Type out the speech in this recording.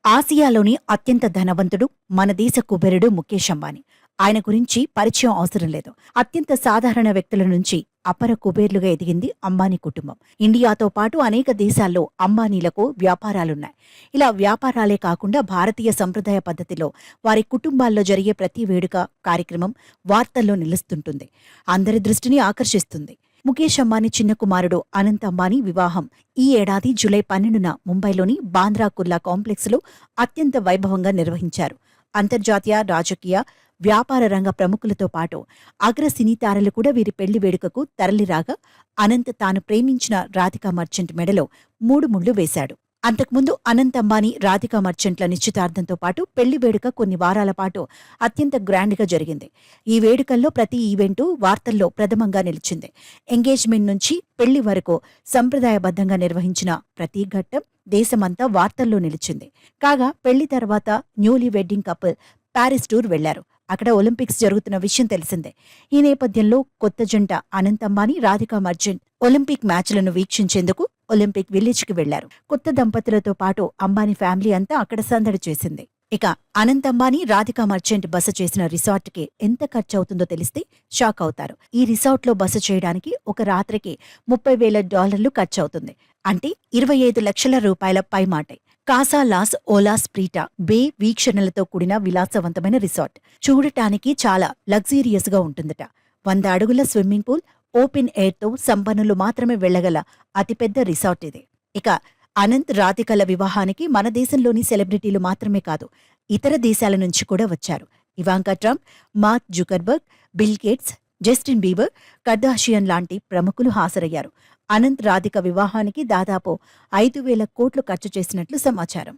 ఆసియాలోని అత్యంత ధనవంతుడు, మన దేశ కుబేరుడు ముఖేష్ అంబానీ. ఆయన గురించి పరిచయం అవసరం లేదు. అత్యంత సాధారణ వ్యక్తుల నుంచి అపర కుబేర్లుగా ఎదిగింది అంబానీ కుటుంబం. ఇండియాతో పాటు అనేక దేశాల్లో అంబానీలకు వ్యాపారాలున్నాయి. ఇలా వ్యాపారాలే కాకుండా భారతీయ సంప్రదాయ పద్ధతిలో వారి కుటుంబాల్లో జరిగే ప్రతి వేడుక, కార్యక్రమం వార్తల్లో నిలుస్తుంటుంది. అందరి దృష్టిని ఆకర్షిస్తుంది. ముఖేష్ అంబానీ చిన్న కుమారుడు అనంత్ అంబానీ వివాహం ఈ ఏడాది జూలై 12న ముంబైలోని బాంద్రా కుర్లా కాంప్లెక్స్లో అత్యంత వైభవంగా నిర్వహించారు. అంతర్జాతీయ, రాజకీయ, వ్యాపార రంగ ప్రముఖులతో పాటు అగ్ర సినీ తారలు కూడా వీరి పెళ్లి వేడుకకు తరలిరాగా అనంత్ తాను ప్రేమించిన రాధికా మర్చెంట్ మెడలో 3 ముళ్లు వేశాడు. అంతకుముందు అనంత్ అంబానీ, రాధికా మర్చెంట్ల నిశ్చితార్థంతో పాటు పెళ్లి వేడుక కొన్ని వారాల పాటు అత్యంత గ్రాండ్గా జరిగింది. ఈ వేడుకల్లో ప్రతి ఈవెంటు వార్తల్లో ప్రథమంగా నిలిచింది. ఎంగేజ్మెంట్ నుంచి పెళ్లి వరకు సంప్రదాయబద్ధంగా నిర్వహించిన ప్రతి ఘట్టం దేశమంతా వార్తల్లో నిలిచింది. కాగా పెళ్లి తర్వాత newly wedding couple Paris tour వెళ్లారు. అక్కడ ఒలింపిక్స్ జరుగుతున్న విషయం తెలిసిందే. ఈ నేపథ్యంలో కొత్త జంట అనంత్ అంబానీ, రాధికా మర్చెంట్ ఒలింపిక్ మ్యాచ్లను వీక్షించేందుకు ఒలింపిక్ విలేజ్కి వెళ్లారు. కొత్త దంపతులతో పాటు అంబానీ ఫ్యామిలీ అంతా అక్కడ సందడి చేసింది. ఇక అనంత్ అంబానీ, రాధికా మర్చెంట్ బస చేసిన రిసార్ట్కి ఎంత ఖర్చవుతుందో తెలిస్తే షాక్ అవుతారు. ఈ రిసార్ట్లో బస చేయడానికి ఒక రాత్రికి $30,000 ఖర్చవుతుంది. అంటే 25 లక్షల రూపాయల పైమాటే. కాసా లాస్ ఓలాస్ ప్రీటా బే వీక్షణలతో కూడిన విలాసవంతమైన రిసార్ట్. చూడటానికి చాలా లగ్జీరియస్ గా ఉంటుందట. 100 అడుగుల స్విమ్మింగ్ పూల్, ఓపెన్ ఎయిర్తో సంపన్నులు మాత్రమే వెళ్లగల అతిపెద్ద రిసార్ట్ ఇది. ఇక అనంత్, రాధికల వివాహానికి మన దేశంలోని సెలబ్రిటీలు మాత్రమే కాదు, ఇతర దేశాల నుంచి కూడా వచ్చారు. Ivanka Trump, mark Zuckerberg, bill gates, Justin Bieber, Kardashian లాంటి ప్రముఖులు హాజరయ్యారు. అనంత్, రాధిక వివాహానికి దాదాపు 5,000 కోట్లు ఖర్చు చేసినట్లు సమాచారం.